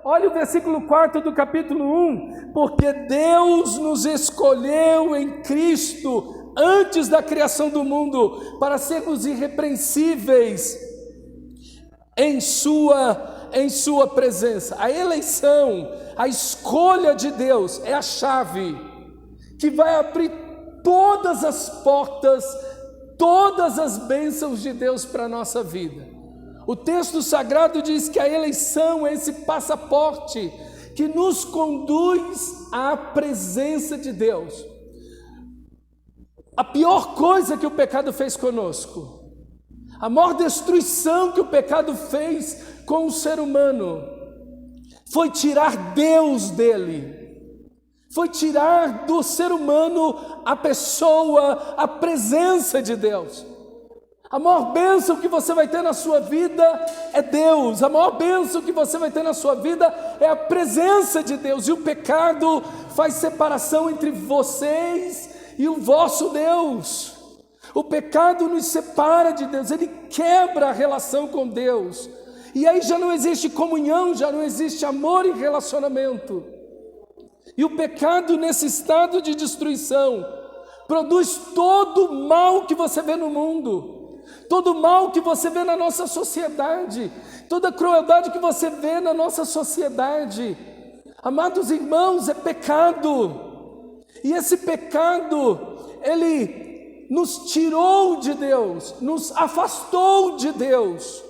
Olha o versículo 4 do capítulo 1. Porque Deus nos escolheu em Cristo antes da criação do mundo para sermos irrepreensíveis em sua presença. A eleição, a escolha de Deus é a chave que vai abrir todas as portas, todas as bênçãos de Deus para a nossa vida. O texto sagrado diz que a eleição é esse passaporte que nos conduz à presença de Deus. A pior coisa que o pecado fez conosco, a maior destruição que o pecado fez com o ser humano, foi tirar Deus dele, foi tirar do ser humano a pessoa, a presença de Deus. A maior bênção que você vai ter na sua vida é Deus. A maior bênção que você vai ter na sua vida é a presença de Deus. E o pecado faz separação entre vocês e o vosso Deus. O pecado nos separa de Deus, ele quebra a relação com Deus. E aí já não existe comunhão, já não existe amor e relacionamento. E o pecado, nesse estado de destruição, produz todo o mal que você vê no mundo. Todo o mal que você vê na nossa sociedade, toda a crueldade que você vê na nossa sociedade, amados irmãos, é pecado. E esse pecado, ele nos tirou de Deus, nos afastou de Deus.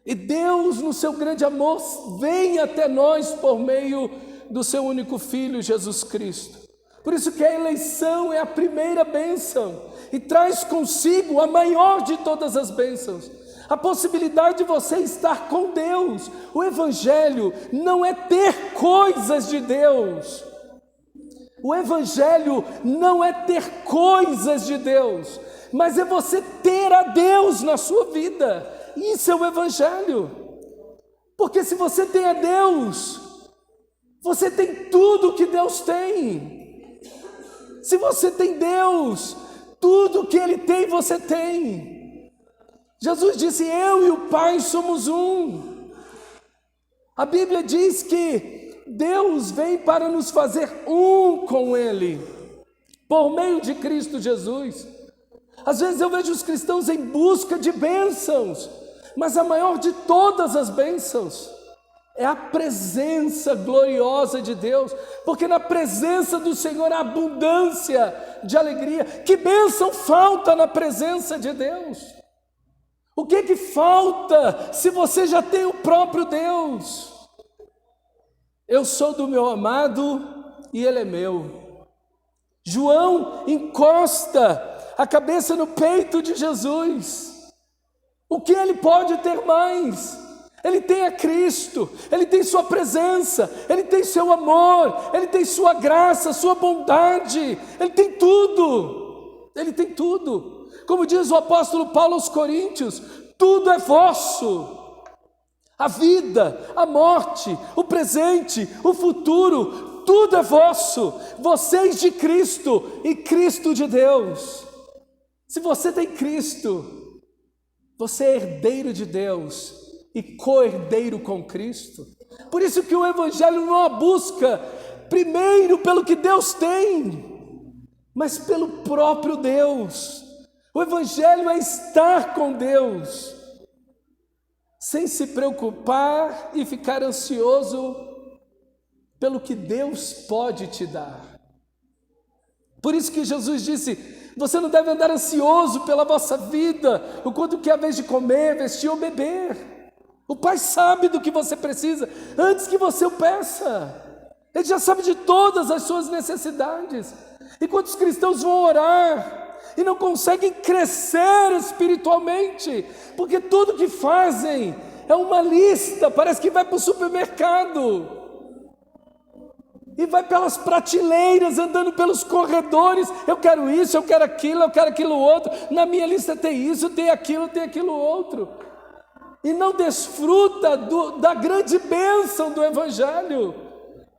E Deus, no seu grande amor, vem até nós por meio do seu único Filho, Jesus Cristo. Por isso que a eleição é a primeira bênção e traz consigo a maior de todas as bênçãos, a possibilidade de você estar com Deus. O Evangelho não é ter coisas de Deus. O Evangelho não é ter coisas de Deus, mas é você ter a Deus na sua vida. Isso é o Evangelho. Porque se você tem a Deus, você tem tudo que Deus tem. Se você tem Deus, tudo que Ele tem, você tem. Jesus disse: eu e o Pai somos um. A Bíblia diz que Deus vem para nos fazer um com Ele, por meio de Cristo Jesus. Às vezes eu vejo os cristãos em busca de bênçãos, mas a maior de todas as bênçãos é a presença gloriosa de Deus, porque na presença do Senhor há abundância de alegria. Que bênção falta na presença de Deus? O que falta se você já tem o próprio Deus? Eu sou do meu amado e Ele é meu. João encosta a cabeça no peito de Jesus. O que ele pode ter mais? Ele tem a Cristo, Ele tem sua presença, Ele tem seu amor, Ele tem sua graça, sua bondade, Ele tem tudo, Ele tem tudo. Como diz o apóstolo Paulo aos Coríntios, tudo é vosso. A vida, a morte, o presente, o futuro, tudo é vosso. Vocês de Cristo e Cristo de Deus. Se você tem Cristo, você é herdeiro de Deus e co-herdeiro com Cristo. Por isso que o Evangelho não é uma busca primeiro pelo que Deus tem, mas pelo próprio Deus. O Evangelho é estar com Deus, sem se preocupar e ficar ansioso pelo que Deus pode te dar. Por isso que Jesus disse: você não deve andar ansioso pela vossa vida, o quanto que é a vez de comer, vestir ou beber. O Pai sabe do que você precisa antes que você o peça. Ele já sabe de todas as suas necessidades. E quantos cristãos vão orar e não conseguem crescer espiritualmente, porque tudo que fazem é uma lista, parece que vai para o supermercado e vai pelas prateleiras, andando pelos corredores. Eu quero isso, eu quero aquilo outro. Na minha lista tem isso, tem aquilo outro. E não desfruta da grande bênção do Evangelho,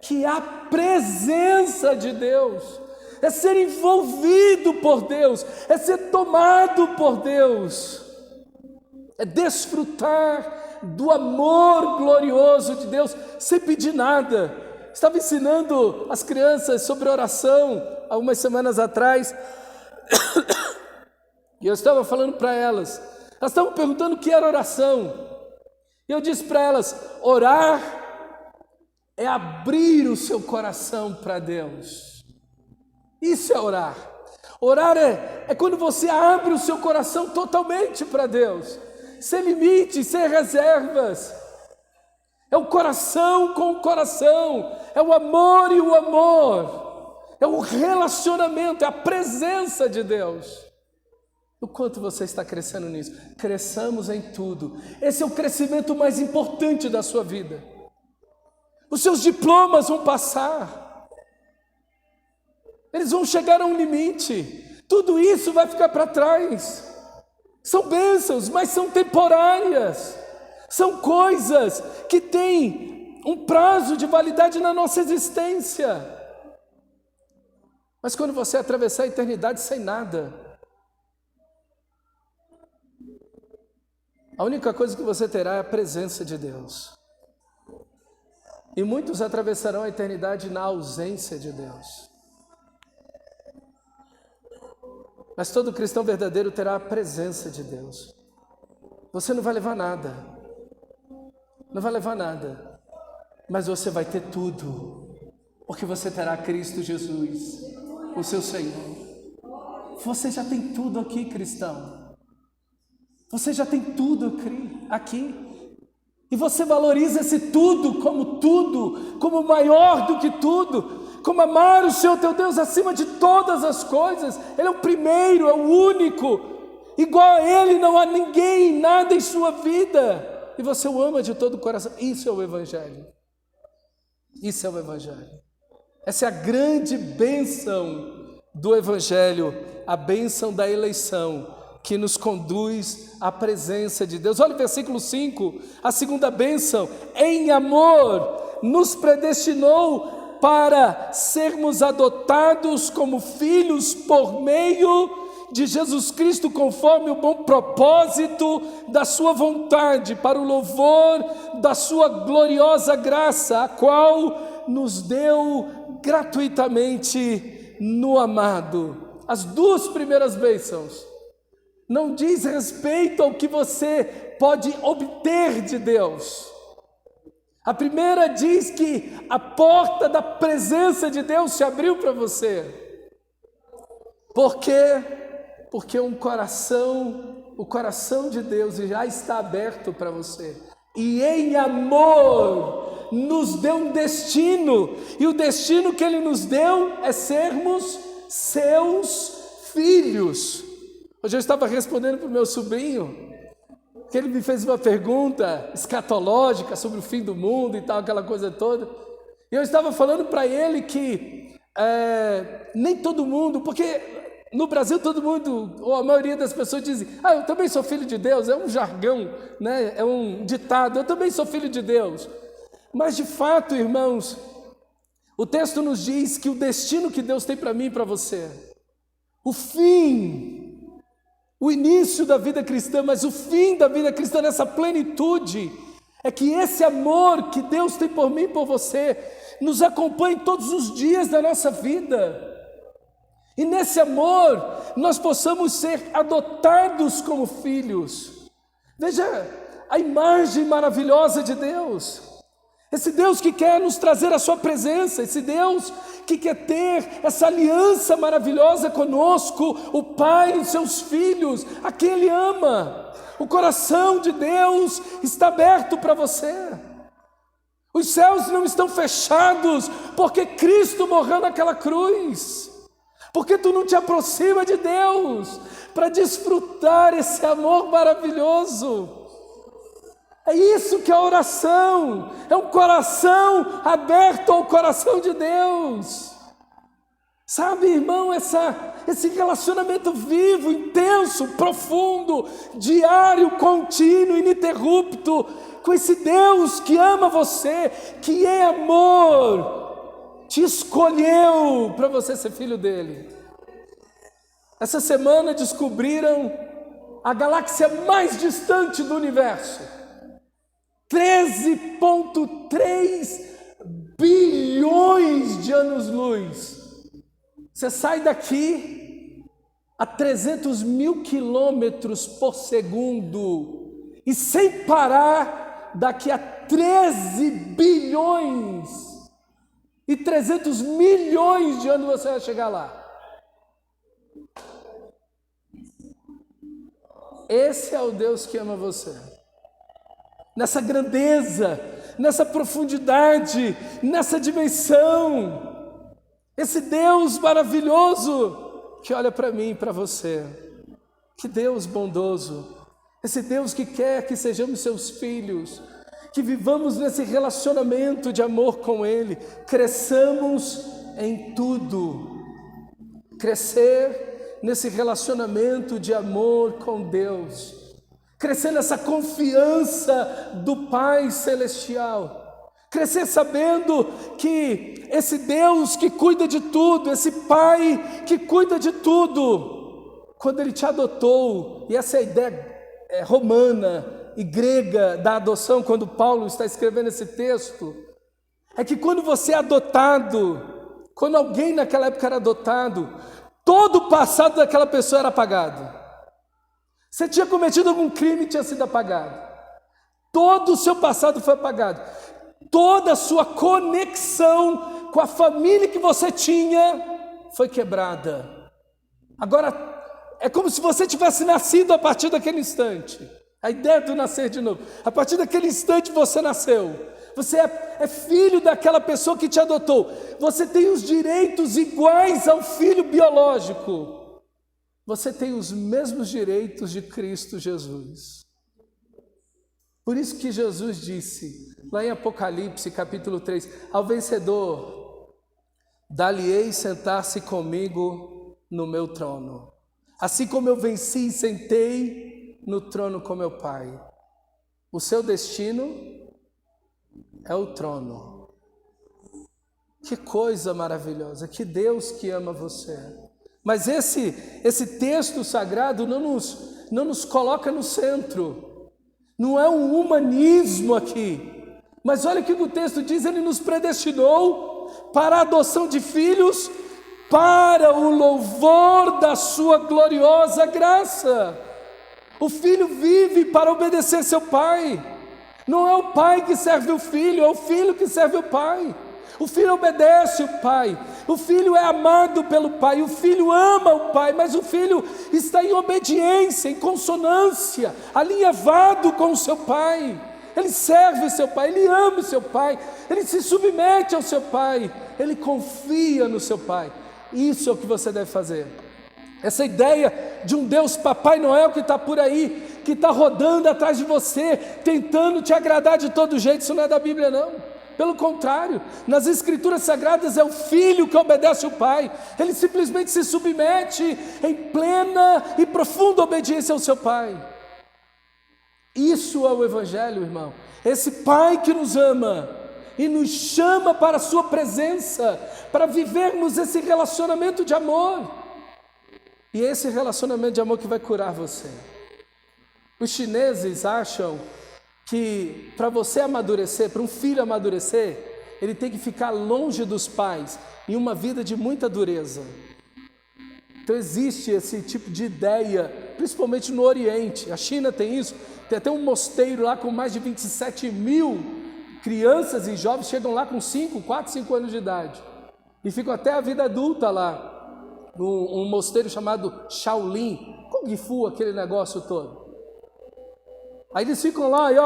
que é a presença de Deus, é ser envolvido por Deus, é ser tomado por Deus, é desfrutar do amor glorioso de Deus, sem pedir nada. Estava ensinando as crianças sobre oração há umas semanas atrás, e eu estava falando para elas, estavam perguntando o que era oração, e eu disse para elas: orar é abrir o seu coração para Deus. Isso é orar. Orar é quando você abre o seu coração totalmente para Deus, sem limites, sem reservas. É o coração com o coração, é o amor e o amor, é o relacionamento, é a presença de Deus. O quanto você está crescendo nisso? Cresçamos em tudo. Esse é o crescimento mais importante da sua vida. Os seus diplomas vão passar, eles vão chegar a um limite, tudo isso vai ficar para trás. São bênçãos, mas são temporárias, são coisas que têm um prazo de validade na nossa existência. Mas quando você atravessar a eternidade sem nada, a única coisa que você terá é a presença de Deus. E muitos atravessarão a eternidade na ausência de Deus. Mas todo cristão verdadeiro terá a presença de Deus. Você não vai levar nada. Não vai levar nada. Mas você vai ter tudo. Porque você terá Cristo Jesus, o seu Senhor. Você já tem tudo aqui, cristão. Você já tem tudo aqui. E você valoriza esse tudo, como maior do que tudo, como amar o Senhor teu Deus acima de todas as coisas. Ele é o primeiro, é o único, igual a Ele não há ninguém, nada em sua vida, e você o ama de todo o coração. Isso é o Evangelho, isso é o Evangelho, essa é a grande bênção do Evangelho, a bênção da eleição, que nos conduz à presença de Deus. Olha o versículo 5, a segunda bênção: em amor nos predestinou para sermos adotados como filhos por meio de Jesus Cristo, conforme o bom propósito da sua vontade, para o louvor da sua gloriosa graça, a qual nos deu gratuitamente no amado. As duas primeiras bênçãos não diz respeito ao que você pode obter de Deus. A primeira diz que a porta da presença de Deus se abriu para você. Por quê? Porque o coração de Deus já está aberto para você. E em amor nos deu um destino. E o destino que Ele nos deu é sermos seus filhos. Hoje eu estava respondendo para o meu sobrinho, que ele me fez uma pergunta escatológica sobre o fim do mundo e tal, aquela coisa toda. E eu estava falando para ele que nem todo mundo, porque no Brasil todo mundo, ou a maioria das pessoas dizem: eu também sou filho de Deus. É um jargão, né? É um ditado: eu também sou filho de Deus. Mas de fato, irmãos, o texto nos diz que o destino que Deus tem para mim e para você, o fim, o início da vida cristã, mas o fim da vida cristã nessa plenitude, é que esse amor que Deus tem por mim e por você nos acompanhe todos os dias da nossa vida. E nesse amor nós possamos ser adotados como filhos. Veja a imagem maravilhosa de Deus. Esse Deus que quer nos trazer a sua presença, esse Deus que quer ter essa aliança maravilhosa conosco, o Pai e seus filhos, a quem Ele ama. O coração de Deus está aberto para você. Os céus não estão fechados porque Cristo morreu naquela cruz, porque tu não te aproxima de Deus para desfrutar esse amor maravilhoso. É isso que é a oração, é um coração aberto ao coração de Deus. Sabe, irmão, esse relacionamento vivo, intenso, profundo, diário, contínuo, ininterrupto, com esse Deus que ama você, que é amor, te escolheu para você ser filho dele. Essa semana descobriram a galáxia mais distante do universo. 13,3 bilhões de anos-luz. Você sai daqui a 300 mil quilômetros por segundo e sem parar, daqui a 13 bilhões e 300 milhões de anos você vai chegar lá. Esse é o Deus que ama você. Nessa grandeza, nessa profundidade, nessa dimensão. Esse Deus maravilhoso que olha para mim e para você. Que Deus bondoso. Esse Deus que quer que sejamos seus filhos, que vivamos nesse relacionamento de amor com Ele, cresçamos em tudo. Crescer nesse relacionamento de amor com Deus, crescer nessa confiança do Pai Celestial, crescer sabendo que esse Deus que cuida de tudo, esse Pai que cuida de tudo, quando Ele te adotou, e essa é a ideia romana e grega da adoção, quando Paulo está escrevendo esse texto, é que quando você é adotado, quando alguém naquela época era adotado, todo o passado daquela pessoa era apagado. Você tinha cometido algum crime, tinha sido apagado. Todo o seu passado foi apagado. Toda a sua conexão com a família que você tinha foi quebrada. Agora, é como se você tivesse nascido a partir daquele instante. A ideia do nascer de novo. A partir daquele instante você nasceu. Você é filho daquela pessoa que te adotou. Você tem os direitos iguais ao filho biológico. Você tem os mesmos direitos de Cristo Jesus. Por isso que Jesus disse, lá em Apocalipse, capítulo 3, ao vencedor, dar-lhe-ei sentar-se comigo no meu trono. Assim como eu venci e sentei no trono com meu Pai. O seu destino é o trono. Que coisa maravilhosa, que Deus que ama você. Mas esse texto sagrado não nos coloca no centro. Não é um humanismo aqui. Mas olha o que o texto diz, Ele nos predestinou para a adoção de filhos, para o louvor da sua gloriosa graça. O filho vive para obedecer seu pai. Não é o pai que serve o filho, é o filho que serve o pai. O filho obedece o pai, o filho é amado pelo pai, o filho ama o pai, mas o filho está em obediência, em consonância, alinhavado com o seu pai. Ele serve o seu pai, ele ama o seu pai, ele se submete ao seu pai, ele confia no seu pai. Isso é o que você deve fazer. Essa ideia de um Deus Papai Noel que está por aí, que está rodando atrás de você, tentando te agradar de todo jeito, isso não é da Bíblia não. Pelo contrário, nas Escrituras Sagradas é o filho que obedece o pai. Ele simplesmente se submete em plena e profunda obediência ao seu pai. Isso é o Evangelho, irmão. Esse pai que nos ama e nos chama para a sua presença, para vivermos esse relacionamento de amor. E esse relacionamento de amor que vai curar você. Os chineses acham que para você amadurecer, para um filho amadurecer, ele tem que ficar longe dos pais, em uma vida de muita dureza. Então existe esse tipo de ideia, principalmente no Oriente. A China tem isso, tem até um mosteiro lá com mais de 27 mil crianças e jovens, chegam lá com 4, 5 anos de idade. E ficam até a vida adulta lá. Um mosteiro chamado Shaolin, Kung Fu, aquele negócio todo. Aí eles ficam lá e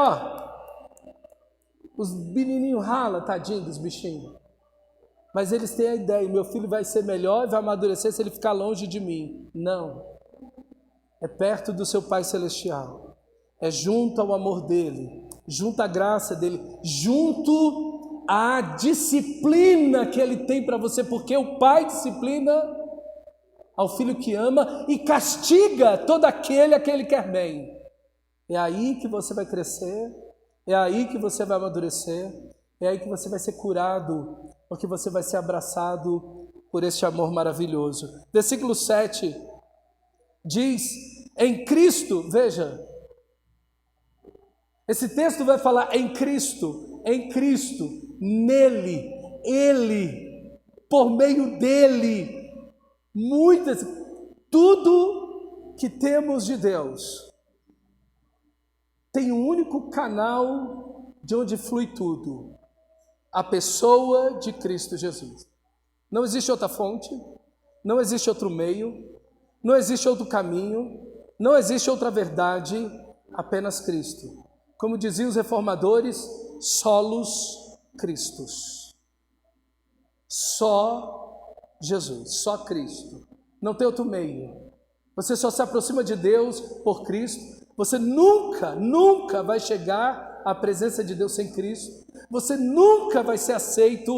os menininhos rala, tadinho dos bichinhos. Mas eles têm a ideia, meu filho vai ser melhor e vai amadurecer se ele ficar longe de mim. Não. É perto do seu Pai Celestial. É junto ao amor dele, junto à graça dele, junto à disciplina que ele tem para você, porque o Pai disciplina ao filho que ama e castiga todo aquele a quem ele quer bem. É aí que você vai crescer, é aí que você vai amadurecer, é aí que você vai ser curado, porque você vai ser abraçado por este amor maravilhoso. Versículo 7 diz, em Cristo, veja, Esse texto vai falar em Cristo, nele, Ele, por meio dele. Tudo que temos de Deus tem um único canal de onde flui tudo: a pessoa de Cristo Jesus. Não existe outra fonte, não existe outro meio, não existe outro caminho, não existe outra verdade, apenas Cristo. Como diziam os reformadores, solos Christus. Só Jesus, só Cristo. Não tem outro meio. Você só se aproxima de Deus por Cristo. Você nunca vai chegar à presença de Deus sem Cristo. Você nunca vai ser aceito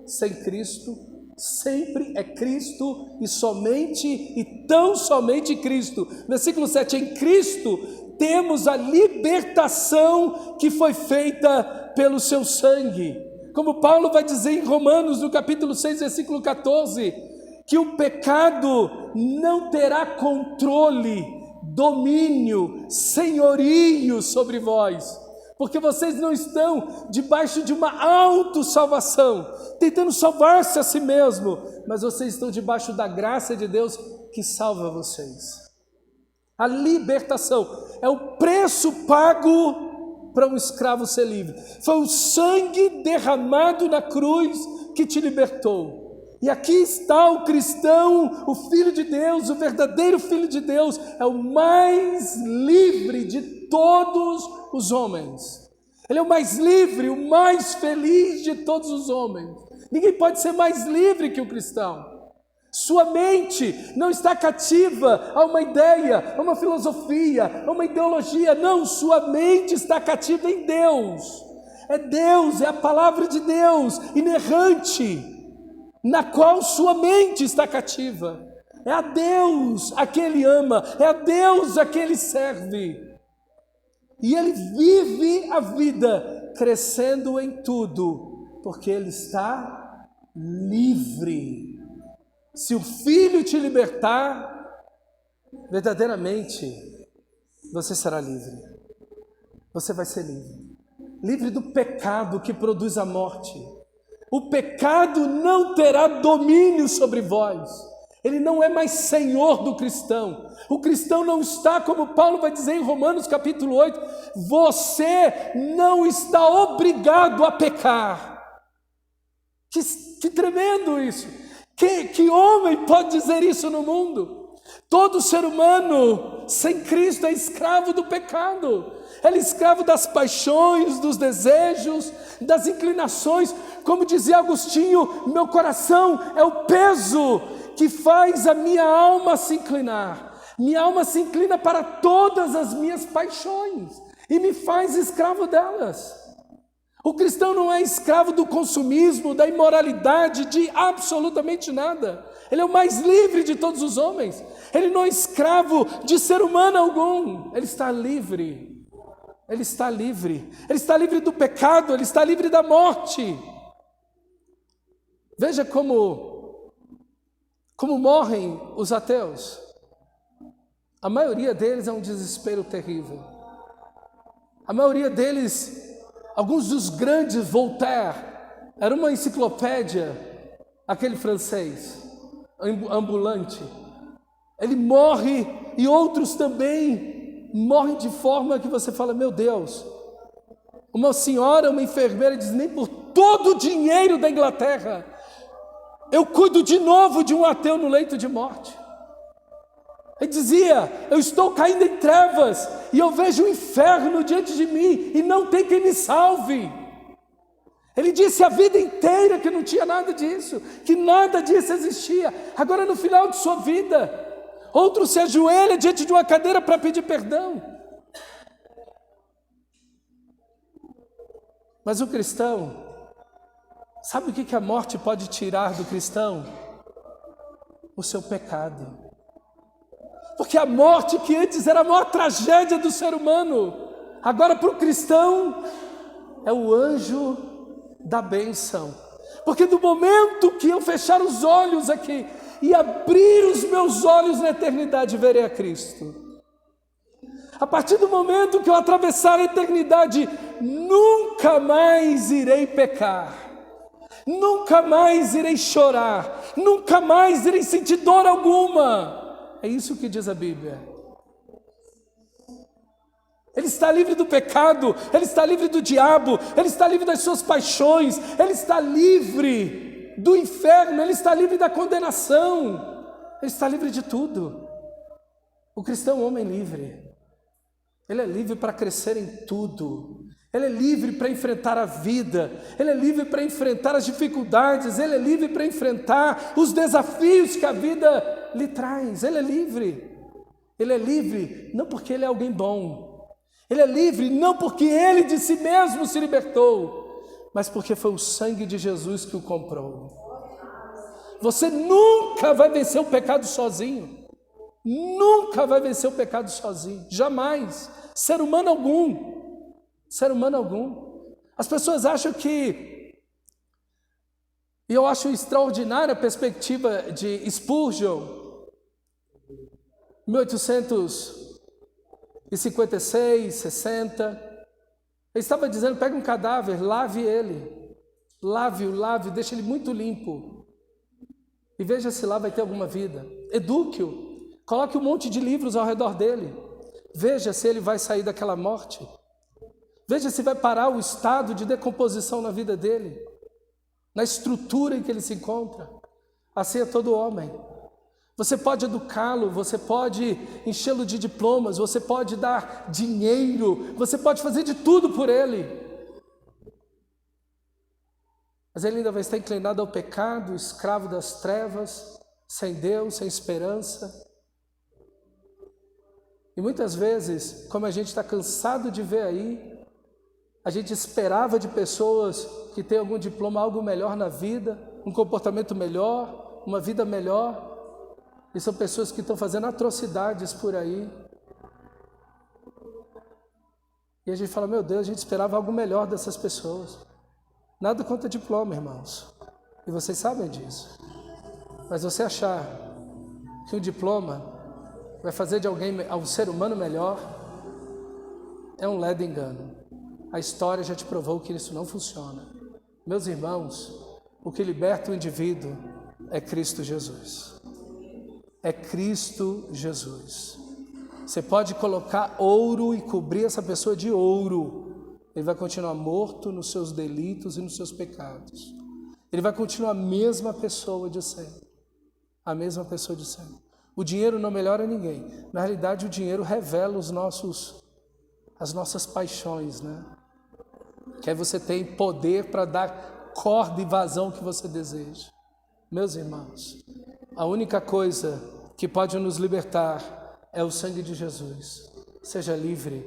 sem Cristo. Sempre é Cristo e somente e tão somente Cristo. Versículo 7, em Cristo temos a libertação que foi feita pelo seu sangue. Como Paulo vai dizer em Romanos, no capítulo 6, versículo 14, que o pecado não terá controle, domínio, senhorio sobre vós, porque vocês não estão debaixo de uma autossalvação, tentando salvar-se a si mesmo, mas vocês estão debaixo da graça de Deus que salva vocês. A libertação é o preço pago para um escravo ser livre. Foi o sangue derramado na cruz que te libertou. E aqui está o cristão, o Filho de Deus, o verdadeiro Filho de Deus, é o mais livre de todos os homens. Ele é o mais livre, o mais feliz de todos os homens. Ninguém pode ser mais livre que o cristão. Sua mente não está cativa a uma ideia, a uma filosofia, a uma ideologia. Não, sua mente está cativa em Deus. É Deus, é a palavra de Deus, inerrante, na qual sua mente está cativa. É a Deus a quem ele ama, é a Deus a quem ele serve. E ele vive a vida crescendo em tudo, porque ele está livre. Se o Filho te libertar, verdadeiramente, você será livre. Você vai ser livre. Livre do pecado que produz a morte. O pecado não terá domínio sobre vós. Ele não é mais senhor do cristão. O cristão não está, como Paulo vai dizer em Romanos capítulo 8, você não está obrigado a pecar. Que tremendo isso! Que homem pode dizer isso no mundo? Todo ser humano sem Cristo é escravo do pecado. Ele é escravo das paixões, dos desejos, das inclinações. Como dizia Agostinho, meu coração é o peso que faz a minha alma se inclinar. Minha alma se inclina para todas as minhas paixões e me faz escravo delas. O cristão não é escravo do consumismo, da imoralidade, de absolutamente nada. Ele é o mais livre de todos os homens. Ele não é escravo de ser humano algum. Ele está livre. Ele está livre. Ele está livre do pecado, ele está livre da morte. Veja como morrem os ateus. A maioria deles é um desespero terrível. A maioria deles, alguns dos grandes, Voltaire, era uma enciclopédia, aquele francês, ambulante. Ele morre e outros também morrem de forma que você fala, meu Deus. Uma senhora, uma enfermeira diz, nem por todo o dinheiro da Inglaterra eu cuido de novo de um ateu no leito de morte. Ele dizia, eu estou caindo em trevas e eu vejo o inferno diante de mim e não tem quem me salve. Ele disse a vida inteira que não tinha nada disso, que nada disso existia. Agora no final de sua vida, outro se ajoelha diante de uma cadeira para pedir perdão. Mas o cristão, sabe o que a morte pode tirar do cristão? O seu pecado. Porque a morte, que antes era a maior tragédia do ser humano, agora para o cristão é o anjo da bênção. Porque do momento que eu fechar os olhos aqui e abrir os meus olhos na eternidade, verei a Cristo. A partir do momento que eu atravessar a eternidade, nunca mais irei pecar, nunca mais irei chorar, nunca mais irei sentir dor alguma. É isso que diz a Bíblia. Ele está livre do pecado, ele está livre do diabo, ele está livre das suas paixões, ele está livre do inferno, ele está livre da condenação, ele está livre de tudo. O cristão é um homem livre. Ele é livre para crescer em tudo. Ele é livre para enfrentar a vida. Ele é livre para enfrentar as dificuldades. Ele é livre para enfrentar os desafios que a vida lhe traz. Ele é livre. Ele é livre não porque ele é alguém bom. Ele é livre não porque ele de si mesmo se libertou, mas porque foi o sangue de Jesus que o comprou. Você nunca vai vencer o pecado sozinho. Nunca vai vencer o pecado sozinho, jamais, ser humano algum, As pessoas acham que, e eu acho extraordinária a perspectiva de Spurgeon, 1856, 60, ele estava dizendo, pega um cadáver, lave ele, lave-o, deixa ele muito limpo, e veja se lá vai ter alguma vida, eduque-o, coloque um monte de livros ao redor dele. Veja se ele vai sair daquela morte. Veja se vai parar o estado de decomposição na vida dele, na estrutura em que ele se encontra. Assim é todo homem. Você pode educá-lo, você pode enchê-lo de diplomas, você pode dar dinheiro, você pode fazer de tudo por ele. Mas ele ainda vai estar inclinado ao pecado, escravo das trevas, sem Deus, sem esperança. E muitas vezes, como a gente está cansado de ver aí, a gente esperava de pessoas que têm algum diploma, algo melhor na vida, um comportamento melhor, uma vida melhor, e são pessoas que estão fazendo atrocidades por aí. E a gente fala, meu Deus, a gente esperava algo melhor dessas pessoas. Nada contra diploma, irmãos, e vocês sabem disso. Mas você achar que o diploma vai fazer de alguém um ser humano melhor, é um ledo engano. A história já te provou que isso não funciona. Meus irmãos, o que liberta o indivíduo é Cristo Jesus. É Cristo Jesus. Você pode colocar ouro e cobrir essa pessoa de ouro, ele vai continuar morto nos seus delitos e nos seus pecados. Ele vai continuar a mesma pessoa de sempre. A mesma pessoa de sempre. O dinheiro não melhora ninguém. Na realidade, o dinheiro revela as nossas paixões, né? Que aí você tem poder para dar corda e vazão que você deseja. Meus irmãos, a única coisa que pode nos libertar é o sangue de Jesus. Seja livre,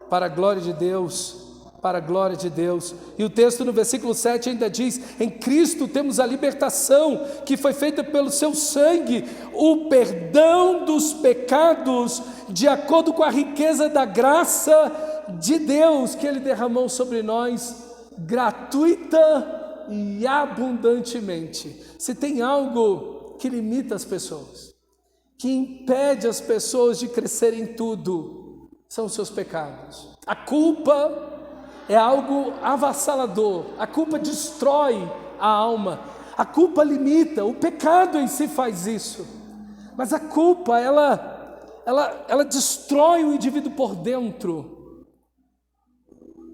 para a glória de Deus. Para a glória de Deus. E o texto no versículo 7 ainda diz, em Cristo temos a libertação que foi feita pelo seu sangue, o perdão dos pecados, de acordo com a riqueza da graça de Deus que Ele derramou sobre nós, gratuita e abundantemente. Se tem algo que limita as pessoas, que impede as pessoas de crescerem em tudo, são os seus pecados. A culpa é algo avassalador, a culpa destrói a alma, a culpa limita, o pecado em si faz isso, mas a culpa, ela destrói o indivíduo por dentro,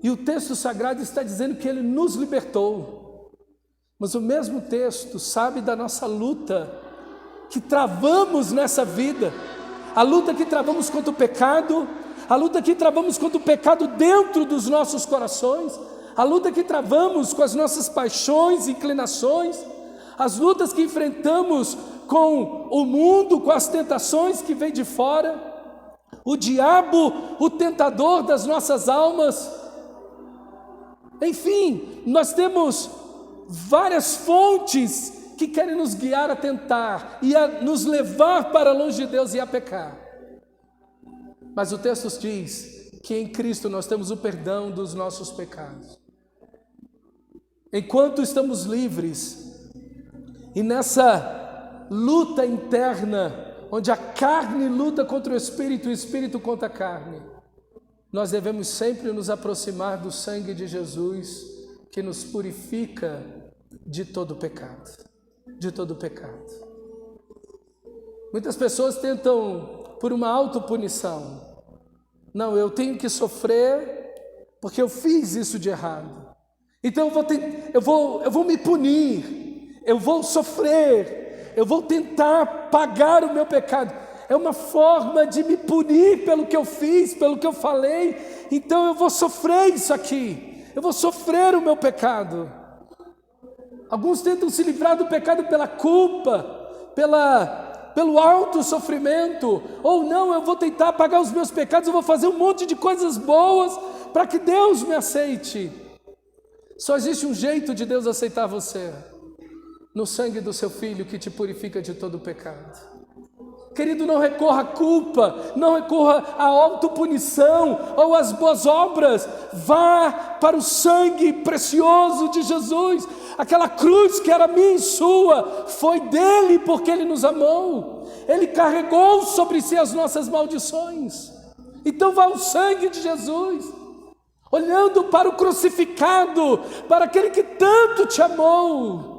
e o texto sagrado está dizendo que Ele nos libertou, mas o mesmo texto sabe da nossa luta, que travamos nessa vida, a luta que travamos contra o pecado, a luta que travamos contra o pecado dentro dos nossos corações, a luta que travamos com as nossas paixões, inclinações, as lutas que enfrentamos com o mundo, com as tentações que vêm de fora, o diabo, o tentador das nossas almas. Enfim, nós temos várias fontes que querem nos guiar a tentar e a nos levar para longe de Deus e a pecar. Mas o texto diz que em Cristo nós temos o perdão dos nossos pecados. Enquanto estamos livres e nessa luta interna, onde a carne luta contra o Espírito e o Espírito contra a carne, nós devemos sempre nos aproximar do sangue de Jesus, que nos purifica de todo pecado, de todo pecado. Muitas pessoas tentam por uma autopunição. Não, eu tenho que sofrer porque eu fiz isso de errado. Então eu vou me punir, eu vou sofrer, eu vou tentar pagar o meu pecado. É uma forma de me punir pelo que eu fiz, pelo que eu falei. Então eu vou sofrer isso aqui, eu vou sofrer o meu pecado. Alguns tentam se livrar do pecado pela culpa, pelo alto sofrimento. Ou não, eu vou tentar apagar os meus pecados, eu vou fazer um monte de coisas boas para que Deus me aceite. Só existe um jeito de Deus aceitar você: no sangue do seu Filho, que te purifica de todo pecado. Querido, não recorra à culpa, não recorra à autopunição ou às boas obras. Vá para o sangue precioso de Jesus. Aquela cruz que era minha e sua, foi dele, porque ele nos amou. Ele carregou sobre si as nossas maldições. Então vá ao sangue de Jesus, olhando para o crucificado, para aquele que tanto te amou,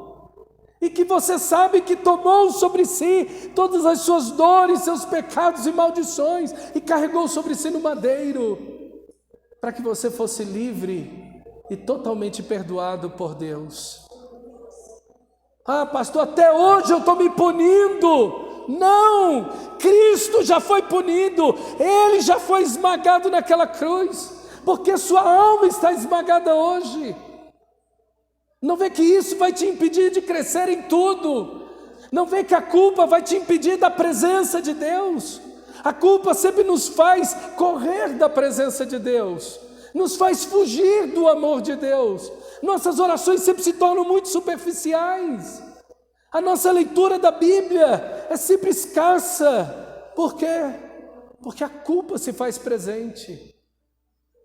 e que você sabe que tomou sobre si todas as suas dores, seus pecados e maldições, e carregou sobre si no madeiro, para que você fosse livre e totalmente perdoado por Deus. Ah, pastor, até hoje eu estou me punindo. Não, Cristo já foi punido, Ele já foi esmagado naquela cruz, porque sua alma está esmagada hoje. Não vê que isso vai te impedir de crescer em tudo. Não vê que a culpa vai te impedir da presença de Deus. A culpa sempre nos faz correr da presença de Deus, nos faz fugir do amor de Deus. Nossas orações sempre se tornam muito superficiais. A nossa leitura da Bíblia é sempre escassa. Por quê? Porque a culpa se faz presente.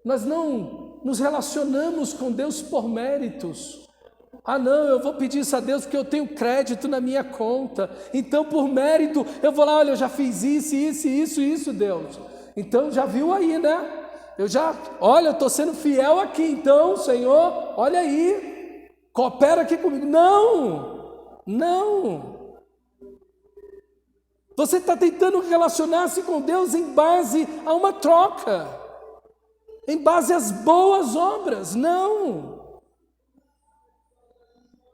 Nós não nos relacionamos com Deus por méritos. Ah não, eu vou pedir isso a Deus porque eu tenho crédito na minha conta. Então por mérito eu vou lá, olha, eu já fiz isso, Deus. Então já viu aí, né? Eu estou sendo fiel aqui, então, Senhor, olha aí, coopera aqui comigo. Não. Você está tentando relacionar-se com Deus em base a uma troca, em base às boas obras. Não.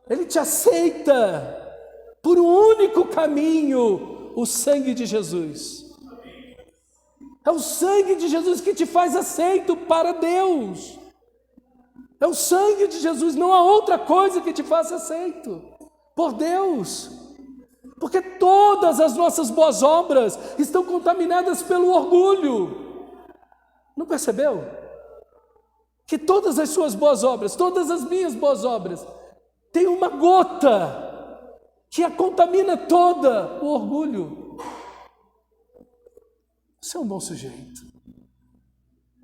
Ele te aceita por um único caminho, o sangue de Jesus. É o sangue de Jesus que te faz aceito para Deus. É o sangue de Jesus, não há outra coisa que te faça aceito por Deus. Porque todas as nossas boas obras estão contaminadas pelo orgulho. Não percebeu? Que todas as suas boas obras, todas as minhas boas obras, tem uma gota que a contamina toda, o orgulho. Você é um bom sujeito.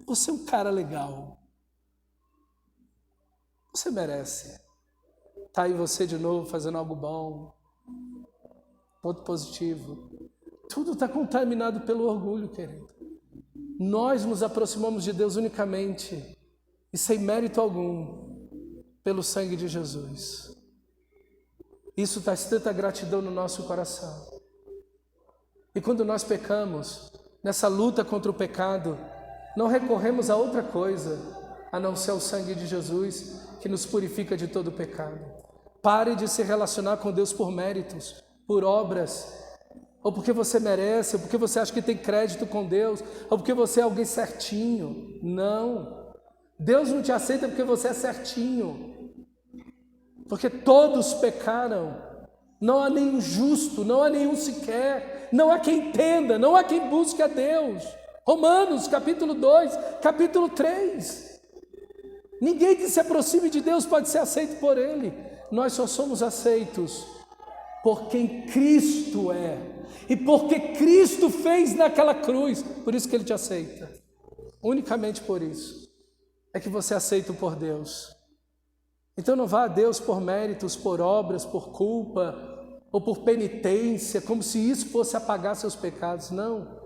Você é um cara legal. Você merece. Está aí você de novo fazendo algo bom, ponto positivo. Tudo está contaminado pelo orgulho, querido. Nós nos aproximamos de Deus unicamente e sem mérito algum, pelo sangue de Jesus. Isso traz tanta gratidão no nosso coração. E quando nós pecamos, nessa luta contra o pecado, não recorremos a outra coisa, a não ser o sangue de Jesus, que nos purifica de todo pecado. Pare de se relacionar com Deus por méritos, por obras, ou porque você merece, ou porque você acha que tem crédito com Deus, ou porque você é alguém certinho. Não. Deus não te aceita porque você é certinho. Porque todos pecaram. Não há nenhum justo, não há nenhum sequer. Não há quem entenda, não há quem busque a Deus. Romanos, capítulo 2, capítulo 3. Ninguém que se aproxime de Deus pode ser aceito por Ele. Nós só somos aceitos por quem Cristo é. E porque Cristo fez naquela cruz. Por isso que Ele te aceita. Unicamente por isso é que você é aceito por Deus. Então não vá a Deus por méritos, por obras, por culpa ou por penitência, como se isso fosse apagar seus pecados. Não.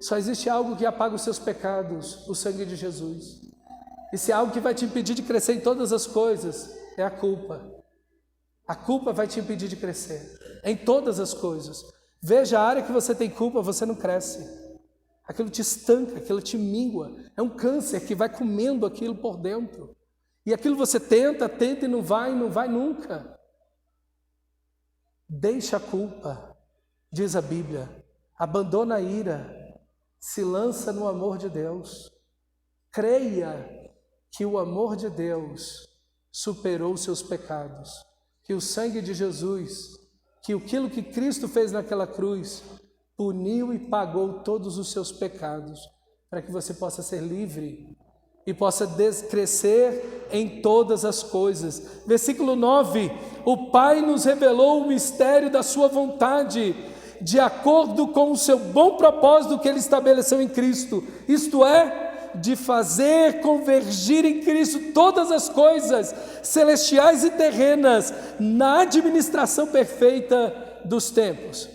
Só existe algo que apaga os seus pecados, o sangue de Jesus. E se é algo que vai te impedir de crescer em todas as coisas, é a culpa. A culpa vai te impedir de crescer em todas as coisas. Veja, a área que você tem culpa, você não cresce. Aquilo te estanca, aquilo te mingua. É um câncer que vai comendo aquilo por dentro. E aquilo você tenta e não vai nunca. Deixa a culpa, diz a Bíblia. Abandona a ira, se lança no amor de Deus. Creia que o amor de Deus superou os seus pecados, que o sangue de Jesus, que aquilo que Cristo fez naquela cruz, puniu e pagou todos os seus pecados, para que você possa ser livre e possa crescer em todas as coisas. Versículo 9, o Pai nos revelou o mistério da sua vontade, de acordo com o seu bom propósito que Ele estabeleceu em Cristo, isto é, de fazer convergir em Cristo todas as coisas, celestiais e terrenas, na administração perfeita dos tempos,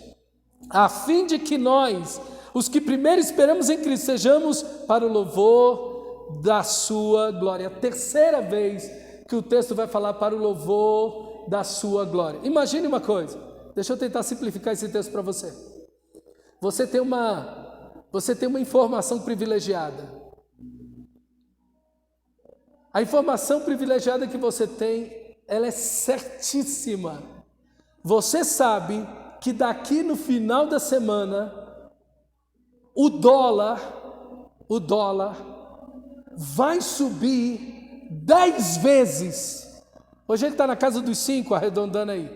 a fim de que nós, os que primeiro esperamos em Cristo, sejamos para o louvor da sua glória. A terceira vez que o texto vai falar para o louvor da sua glória. Imagine uma coisa, deixa eu tentar simplificar esse texto para você. Você tem uma informação privilegiada. A informação privilegiada que você tem, ela é certíssima. Você sabe que daqui no final da semana, o dólar vai subir 10 vezes. Hoje ele está na casa dos 5, arredondando aí.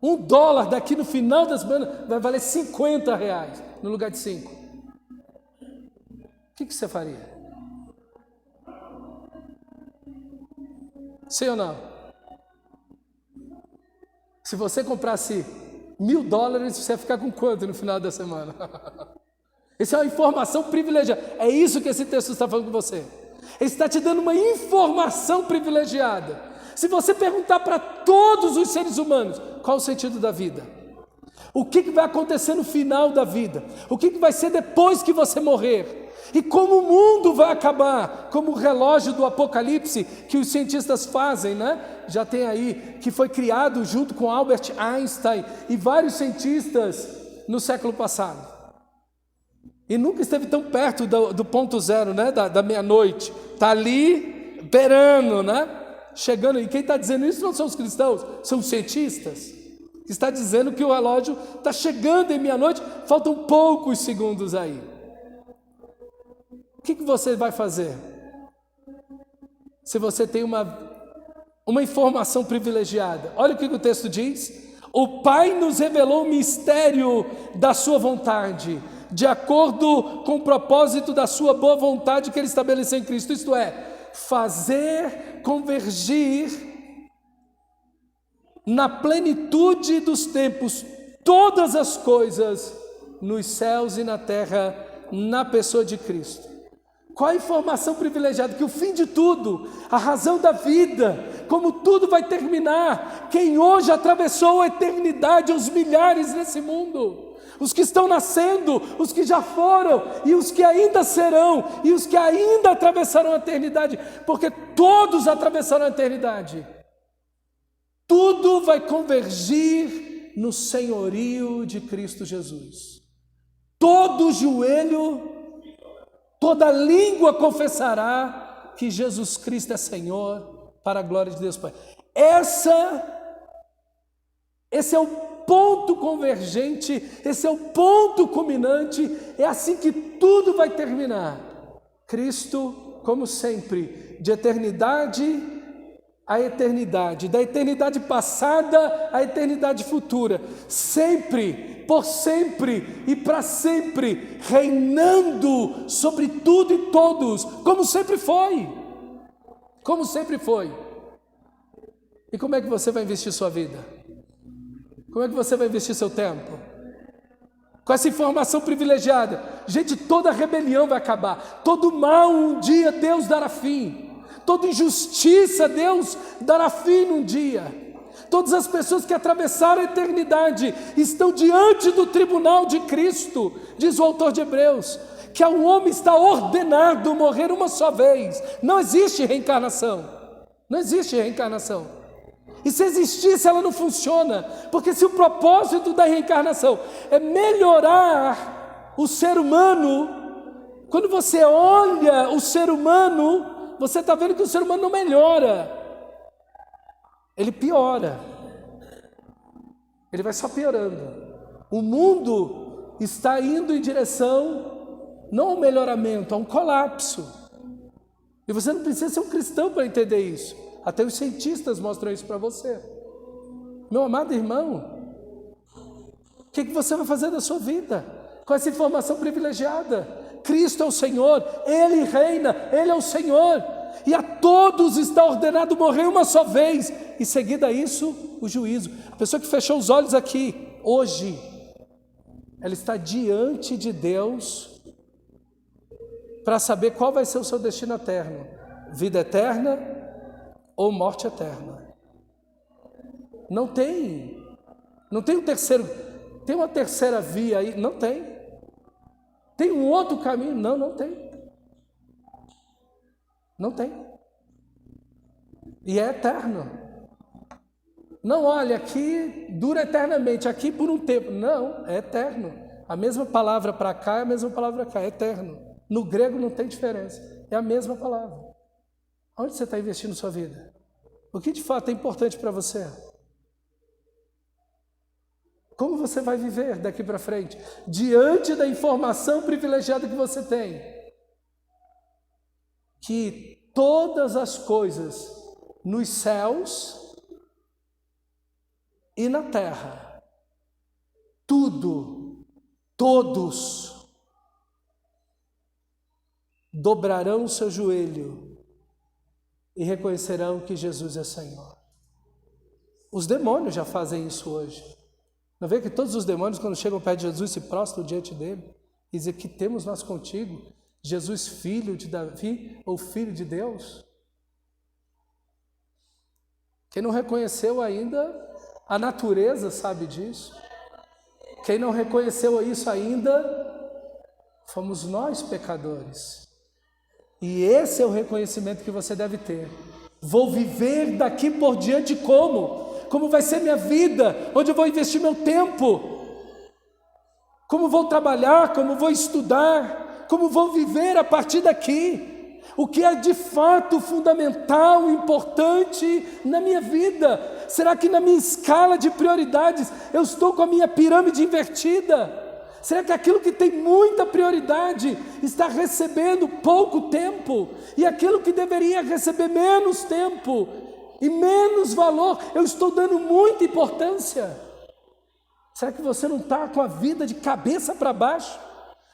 $1 daqui no final da semana vai valer R$50 no lugar de 5. O que você faria? Sim ou não? Se você comprasse $1.000, você ia ficar com quanto no final da semana? Essa é uma informação privilegiada. É isso que esse texto está falando com você. Ele está te dando uma informação privilegiada. Se você perguntar para todos os seres humanos qual o sentido da vida, o que vai acontecer no final da vida, o que vai ser depois que você morrer, e como o mundo vai acabar, como o relógio do Apocalipse que os cientistas fazem, né? Já tem aí, que foi criado junto com Albert Einstein e vários cientistas no século passado. E nunca esteve tão perto do ponto zero, né? Da meia-noite. Está ali, beirando, né? Chegando. E quem está dizendo isso não são os cristãos, são os cientistas. Está dizendo que o relógio está chegando em meia-noite, faltam poucos segundos aí. O que você vai fazer? Se você tem uma informação privilegiada. Olha o que o texto diz. O Pai nos revelou o mistério da sua vontade, de acordo com o propósito da sua boa vontade que Ele estabeleceu em Cristo. Isto é, fazer convergir na plenitude dos tempos todas as coisas nos céus e na terra, na pessoa de Cristo. Qual a informação privilegiada? Que o fim de tudo, a razão da vida, como tudo vai terminar, quem hoje atravessou a eternidade, os milhares nesse mundo, os que estão nascendo, os que já foram, e os que ainda serão, e os que ainda atravessarão a eternidade, porque todos atravessaram a eternidade. Tudo vai convergir no senhorio de Cristo Jesus. Todo joelho, toda língua confessará que Jesus Cristo é Senhor, para a glória de Deus Pai. Esse é o ponto convergente, esse é o ponto culminante, é assim que tudo vai terminar. Cristo, como sempre, de eternidade a eternidade, da eternidade passada à eternidade futura, sempre, por sempre e para sempre, reinando sobre tudo e todos, como sempre foi. Como sempre foi. E como é que você vai investir sua vida? Como é que você vai investir seu tempo? Com essa informação privilegiada, gente, toda rebelião vai acabar, todo mal um dia Deus dará fim. Toda injustiça Deus dará fim num dia. Todas as pessoas que atravessaram a eternidade estão diante do tribunal de Cristo, diz o autor de Hebreus. que ao homem está ordenado morrer uma só vez. Não existe reencarnação. Não existe reencarnação. E se existisse, ela não funciona. Porque se o propósito da reencarnação é melhorar o ser humano, quando você olha o ser humano, você está vendo que o ser humano não melhora. Ele piora. Ele vai só piorando. O mundo está indo em direção, não ao melhoramento, a um colapso. E você não precisa ser um cristão para entender isso. Até os cientistas mostram isso para você. Meu amado irmão, o que você vai fazer da sua vida com essa informação privilegiada? Cristo é o Senhor, Ele reina, Ele é o Senhor. E a todos está ordenado morrer uma só vez. E seguida a isso, o juízo. A pessoa que fechou os olhos aqui, hoje, ela está diante de Deus para saber qual vai ser o seu destino eterno. Vida eterna ou morte eterna. Não tem um terceiro, tem uma terceira via aí? Não tem. Tem um outro caminho? Não tem. Não tem. E é eterno. Não, olha, aqui dura eternamente, aqui por um tempo. Não, é eterno. A mesma palavra para cá é a mesma palavra para cá, é eterno. No grego não tem diferença, é a mesma palavra. Onde você está investindo sua vida? O que de fato é importante para você? Como você vai viver daqui para frente? Diante da informação privilegiada que você tem. Que todas as coisas nos céus e na terra, tudo, todos, dobrarão o seu joelho e reconhecerão que Jesus é Senhor. Os demônios já fazem isso hoje. Não vê que todos os demônios, quando chegam perto de Jesus, se prostram diante dele e dizem: que temos nós contigo, Jesus, filho de Davi ou filho de Deus? Quem não reconheceu ainda a natureza sabe disso. Quem não reconheceu isso ainda, fomos nós pecadores. E esse é o reconhecimento que você deve ter. Vou viver daqui por diante como? Como vai ser minha vida? Onde eu vou investir meu tempo? Como vou trabalhar? Como vou estudar? Como vou viver a partir daqui? O que é de fato fundamental, importante na minha vida? Será que na minha escala de prioridades eu estou com a minha pirâmide invertida? Será que aquilo que tem muita prioridade está recebendo pouco tempo? E aquilo que deveria receber menos tempo e menos valor, eu estou dando muita importância? Será que você não está com a vida de cabeça para baixo?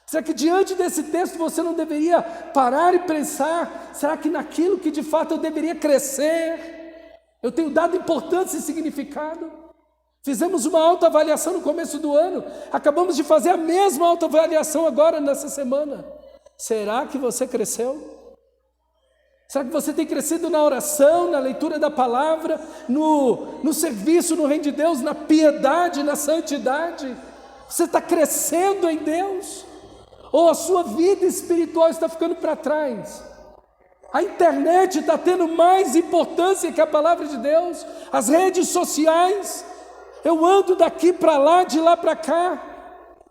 Será que diante desse texto você não deveria parar e pensar: será que naquilo que de fato eu deveria crescer, eu tenho dado importância e significado? Fizemos uma autoavaliação no começo do ano, acabamos de fazer a mesma autoavaliação agora nessa semana. Será que você cresceu? Será que você tem crescido na oração, na leitura da palavra, no serviço no reino de Deus, na piedade, na santidade? Você está crescendo em Deus? Ou a sua vida espiritual está ficando para trás? A internet está tendo mais importância que a palavra de Deus? As redes sociais? Eu ando daqui para lá, de lá para cá,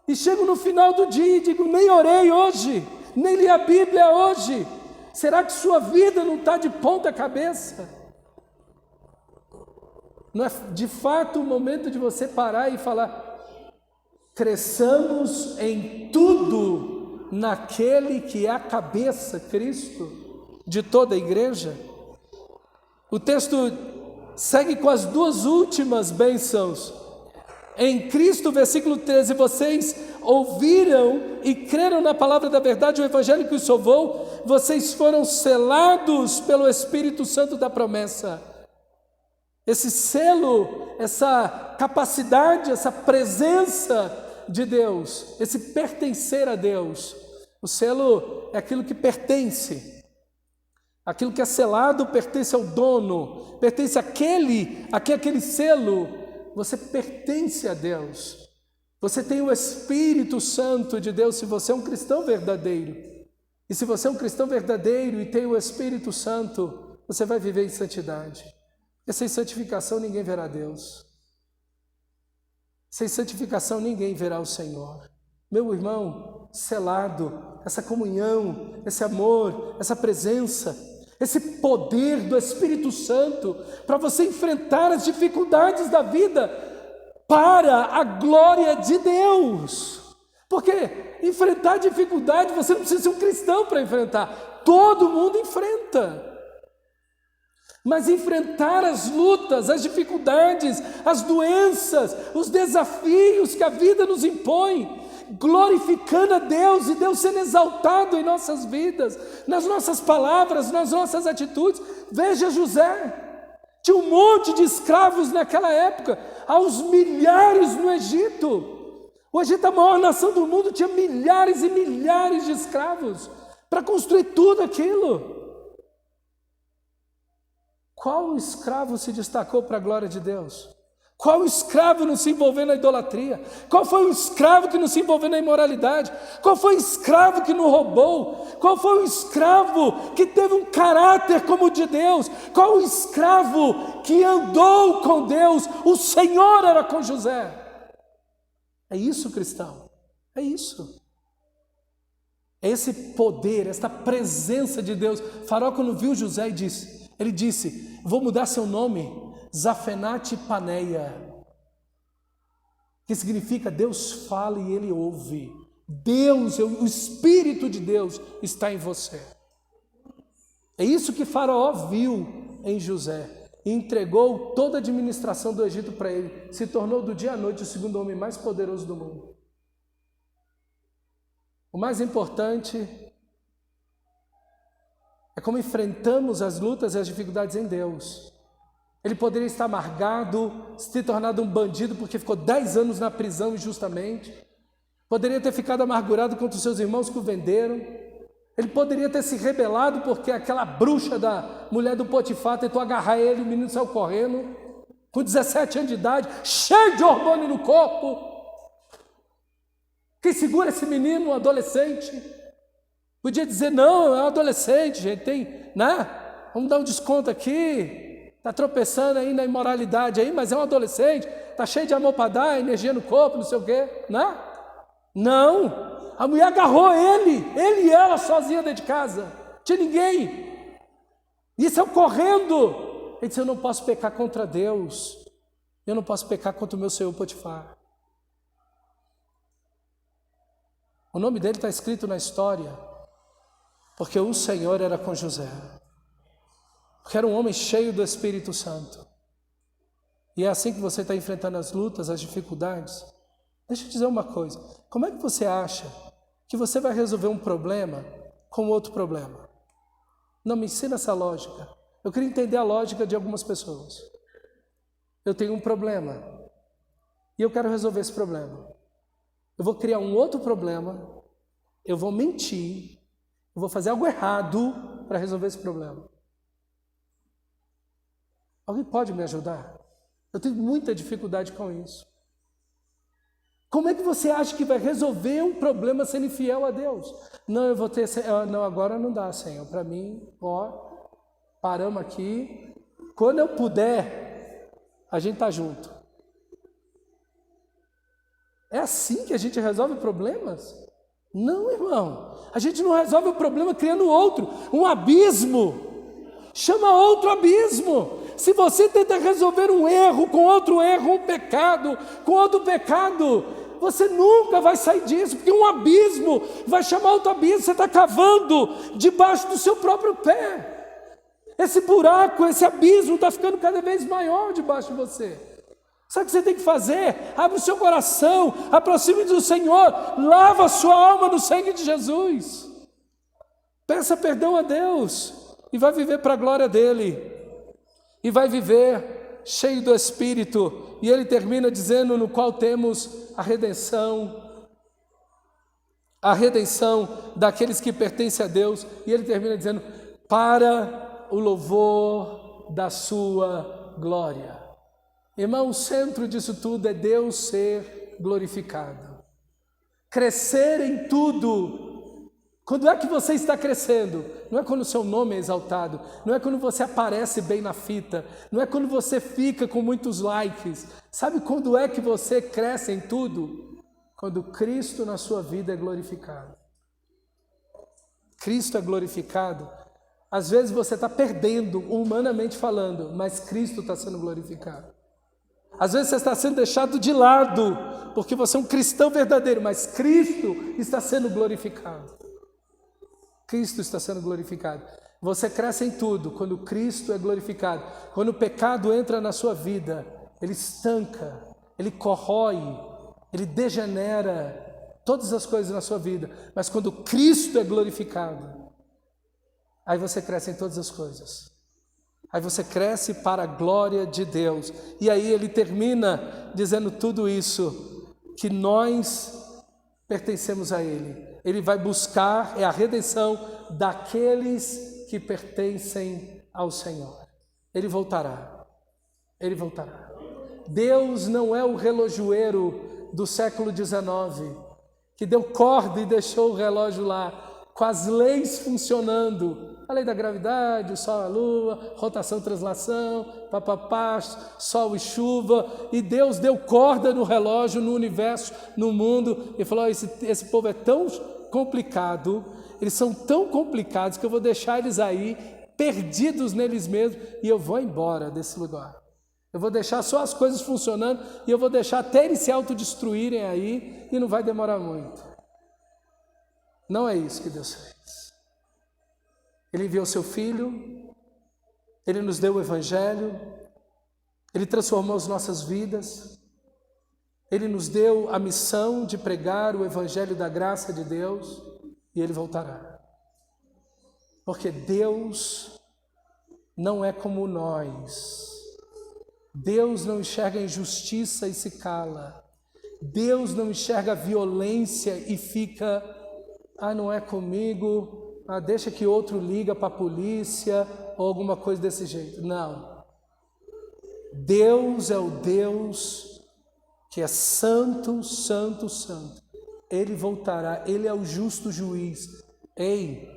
e chego no final do dia e digo: nem orei hoje, nem li a Bíblia hoje. Será que sua vida não está de ponta cabeça? Não é de fato o momento de você parar e falar: cresçamos em tudo naquele que é a cabeça, Cristo, de toda a igreja? O texto segue com as duas últimas bênçãos. Em Cristo, versículo 13, vocês ouviram e creram na palavra da verdade, o evangelho que os salvou, vocês foram selados pelo Espírito Santo da promessa. Esse selo, essa capacidade, essa presença de Deus, esse pertencer a Deus. O selo é aquilo que pertence. Aquilo que é selado pertence ao dono, pertence àquele selo, você pertence a Deus. Você tem o Espírito Santo de Deus se você é um cristão verdadeiro. E se você é um cristão verdadeiro e tem o Espírito Santo, você vai viver em santidade. E sem santificação ninguém verá Deus. Sem santificação ninguém verá o Senhor. Meu irmão, selado, essa comunhão, esse amor, essa presença, esse poder do Espírito Santo para você enfrentar as dificuldades da vida para a glória de Deus. Porque enfrentar dificuldade, você não precisa ser um cristão para enfrentar. Todo mundo enfrenta. Mas enfrentar as lutas, as dificuldades, as doenças, os desafios que a vida nos impõe, glorificando a Deus e Deus sendo exaltado em nossas vidas, nas nossas palavras, nas nossas atitudes. Veja José, tinha um monte de escravos naquela época, aos milhares no Egito. O Egito, a maior nação do mundo, tinha milhares e milhares de escravos para construir tudo aquilo. Qual escravo se destacou para a glória de Deus? Qual escravo não se envolveu na idolatria? Qual foi o escravo que não se envolveu na imoralidade? Qual foi o escravo que não roubou? Qual foi o escravo que teve um caráter como o de Deus? Qual o escravo que andou com Deus? O Senhor era com José. É isso, cristão. É isso. É esse poder, essa presença de Deus. Faraó, quando viu José, ele disse: vou mudar seu nome, Zafenate Paneia, que significa Deus fala e Ele ouve. Deus, o Espírito de Deus está em você. É isso que Faraó viu em José e entregou toda a administração do Egito para ele. Se tornou do dia à noite o segundo homem mais poderoso do mundo. O mais importante é como enfrentamos as lutas e as dificuldades em Deus. Ele poderia estar amargado, se tornado um bandido porque ficou 10 anos na prisão injustamente. Poderia ter ficado amargurado contra os seus irmãos que o venderam. Ele poderia ter se rebelado porque aquela bruxa da mulher do Potifar tentou agarrar ele, o menino saiu correndo, com 17 anos de idade, cheio de hormônio no corpo. Quem segura esse menino, um adolescente? Podia dizer: não, é um adolescente, gente, tem, né? Vamos dar um desconto aqui, está tropeçando aí na imoralidade aí, mas é um adolescente, está cheio de amor para dar, energia no corpo, não sei o quê, né? Não, a mulher agarrou ele e ela sozinha dentro de casa, não tinha ninguém, e saiu correndo. Ele disse: eu não posso pecar contra Deus, eu não posso pecar contra o meu senhor Potifar. O nome dele está escrito na história, porque o Senhor era com José, porque era um homem cheio do Espírito Santo. E é assim que você está enfrentando as lutas, as dificuldades. Deixa eu dizer uma coisa: como é que você acha que você vai resolver um problema com outro problema? Não me ensina essa lógica. Eu queria entender a lógica de algumas pessoas. Eu tenho um problema e eu quero resolver esse problema. Eu vou criar um outro problema, eu vou mentir, eu vou fazer algo errado para resolver esse problema. Alguém pode me ajudar? Eu tenho muita dificuldade com isso. Como é que você acha que vai resolver um problema sendo infiel a Deus? Não, eu vou ter... Não, agora não dá, Senhor. Para mim, paramos aqui. Quando eu puder, a gente está junto. É assim que a gente resolve problemas? Não, irmão. A gente não resolve o problema criando outro, um abismo. Chama outro abismo. Se você tenta resolver um erro com outro erro, um pecado com outro pecado, você nunca vai sair disso, porque um abismo vai chamar outro abismo. Você está cavando debaixo do seu próprio pé. Esse buraco, esse abismo está ficando cada vez maior debaixo de você. Sabe o que você tem que fazer? Abre o seu coração, aproxime do Senhor, lava a sua alma no sangue de Jesus. Peça perdão a Deus e vai viver para a glória dEle. E vai viver cheio do Espírito. E ele termina dizendo: no qual temos a redenção daqueles que pertencem a Deus. E ele termina dizendo: para o louvor da sua glória. Irmão, o centro disso tudo é Deus ser glorificado. Crescer em tudo. Quando é que você está crescendo? Não é quando o seu nome é exaltado, não é quando você aparece bem na fita, não é quando você fica com muitos likes. Sabe quando é que você cresce em tudo? Quando Cristo na sua vida é glorificado. Cristo é glorificado. Às vezes você está perdendo, humanamente falando, mas Cristo está sendo glorificado. Às vezes você está sendo deixado de lado, porque você é um cristão verdadeiro, mas Cristo está sendo glorificado. Cristo está sendo glorificado. Você cresce em tudo quando Cristo é glorificado. Quando o pecado entra na sua vida, ele estanca, ele corrói, ele degenera todas as coisas na sua vida. Mas quando Cristo é glorificado, aí você cresce em todas as coisas. Aí você cresce para a glória de Deus. E aí ele termina dizendo tudo isso, que nós pertencemos a Ele. Ele vai buscar a redenção daqueles que pertencem ao Senhor. Ele voltará. Ele voltará. Deus não é o relojoeiro do século XIX, que deu corda e deixou o relógio lá, com as leis funcionando. A lei da gravidade, o sol e a lua, rotação, translação, papapá, sol e chuva. E Deus deu corda no relógio, no universo, no mundo. E falou, esse povo é tão complicado, eles são tão complicados que eu vou deixar eles aí, perdidos neles mesmos, e eu vou embora desse lugar. Eu vou deixar só as coisas funcionando, e eu vou deixar até eles se autodestruírem aí, e não vai demorar muito. Não é isso que Deus fez. Ele enviou seu Filho, Ele nos deu o Evangelho, Ele transformou as nossas vidas, Ele nos deu a missão de pregar o Evangelho da graça de Deus, e Ele voltará. Porque Deus não é como nós. Deus não enxerga injustiça e se cala. Deus não enxerga violência e fica, não é comigo, deixa que outro liga para a polícia ou alguma coisa desse jeito. Não. Deus é o Deus que é santo, santo, santo. Ele voltará, Ele é o justo juiz. Ele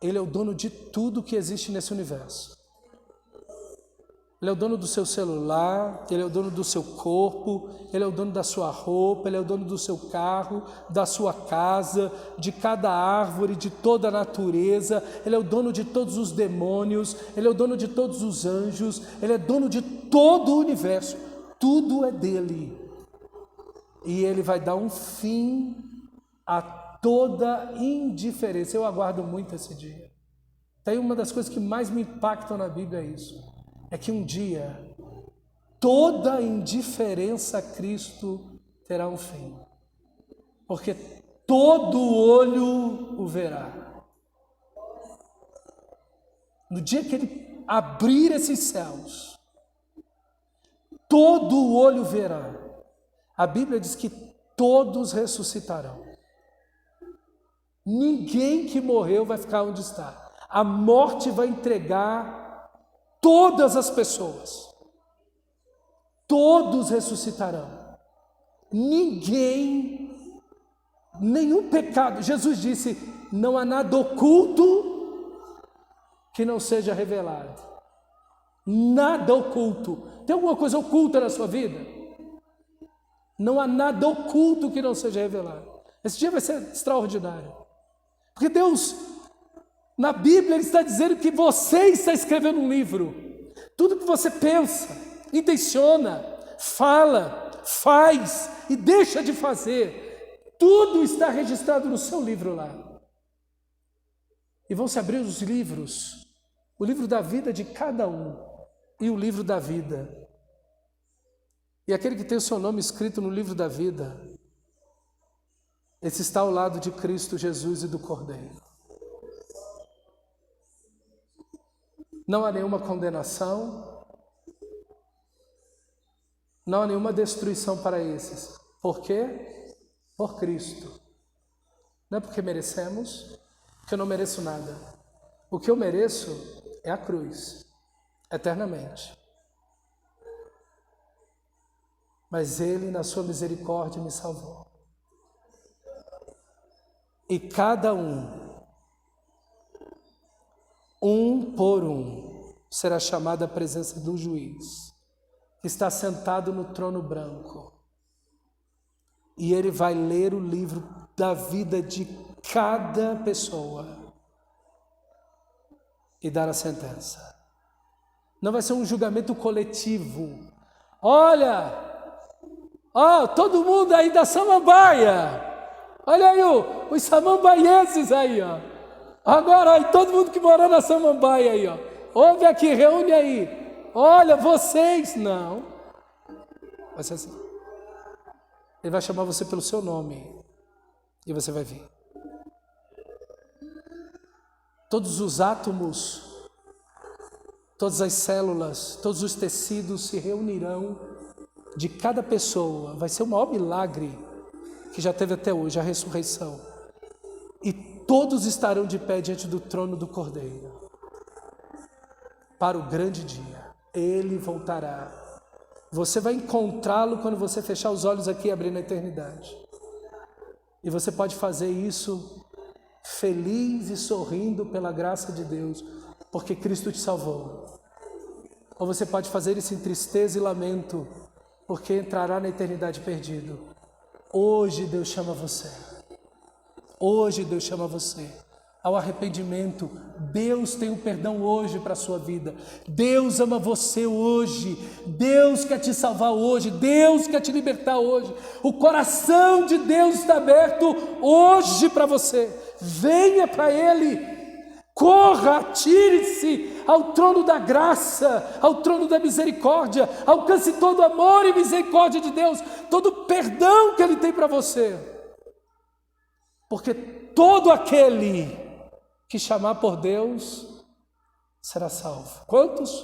é o dono de tudo que existe nesse universo. Ele é o dono do seu celular, Ele é o dono do seu corpo, Ele é o dono da sua roupa, Ele é o dono do seu carro, da sua casa, de cada árvore, de toda a natureza. Ele é o dono de todos os demônios, Ele é o dono de todos os anjos, Ele é dono de todo o universo. Tudo é dele. E Ele vai dar um fim a toda indiferença. Eu aguardo muito esse dia. Tem uma das coisas que mais me impactam na Bíblia é isso. É que um dia toda indiferença a Cristo terá um fim. Porque todo olho o verá. No dia que Ele abrir esses céus, todo olho verá. A Bíblia diz que todos ressuscitarão. Ninguém que morreu vai ficar onde está. A morte vai entregar todas as pessoas. Todos ressuscitarão. Ninguém, nenhum pecado. Jesus disse, não há nada oculto que não seja revelado. Nada oculto. Tem alguma coisa oculta na sua vida? Não há nada oculto que não seja revelado. Esse dia vai ser extraordinário. Porque Deus, na Bíblia, Ele está dizendo que você está escrevendo um livro. Tudo que você pensa, intenciona, fala, faz e deixa de fazer, tudo está registrado no seu livro lá. E vão se abrir os livros, o livro da vida de cada um e o livro da vida. E aquele que tem o seu nome escrito no livro da vida, esse está ao lado de Cristo Jesus e do Cordeiro. Não há nenhuma condenação, não há nenhuma destruição para esses. Por quê? Por Cristo. Não é porque merecemos, porque eu não mereço nada. O que eu mereço é a cruz, eternamente. mas Ele, na sua misericórdia, me salvou. E cada um por um, será chamado à presença do juiz, que está sentado no trono branco. E ele vai ler o livro da vida de cada pessoa e dar a sentença. Não vai ser um julgamento coletivo. Olha, todo mundo aí da Samambaia. Olha aí os samambaienses aí, ó. Agora, aí, todo mundo que mora na Samambaia aí, ó. Ouve aqui, reúne aí. Olha, vocês, não. Vai ser assim. Ele vai chamar você pelo seu nome. E você vai vir. Todos os átomos, todas as células, todos os tecidos se reunirão de cada pessoa. Vai ser o maior milagre que já teve até hoje, a ressurreição. E todos estarão de pé diante do trono do Cordeiro. Para o grande dia. Ele voltará. Você vai encontrá-lo quando você fechar os olhos aqui e abrir na eternidade. E você pode fazer isso feliz e sorrindo pela graça de Deus, porque Cristo te salvou. Ou você pode fazer isso em tristeza e lamento, porque entrará na eternidade perdido. Hoje Deus chama você. Hoje Deus chama você ao arrependimento. Deus tem o perdão hoje para a sua vida. Deus ama você hoje. Deus quer te salvar hoje. Deus quer te libertar hoje. O coração de Deus está aberto hoje para você. Venha para Ele. Corra, atire-se ao trono da graça, ao trono da misericórdia. Alcance todo o amor e misericórdia de Deus, todo o perdão que Ele tem para você. Porque todo aquele que chamar por Deus será salvo. Quantos?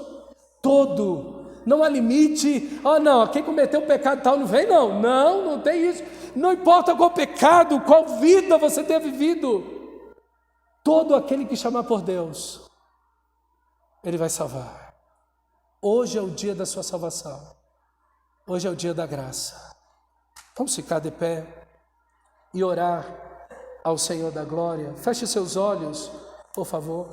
Todo. Não há limite. Não, quem cometeu pecado tal não vem não. Não tem isso. Não importa qual pecado, qual vida você tenha vivido. Todo aquele que chamar por Deus, Ele vai salvar. Hoje é o dia da sua salvação. Hoje é o dia da graça. Vamos ficar de pé e orar ao Senhor da glória. Feche seus olhos, por favor.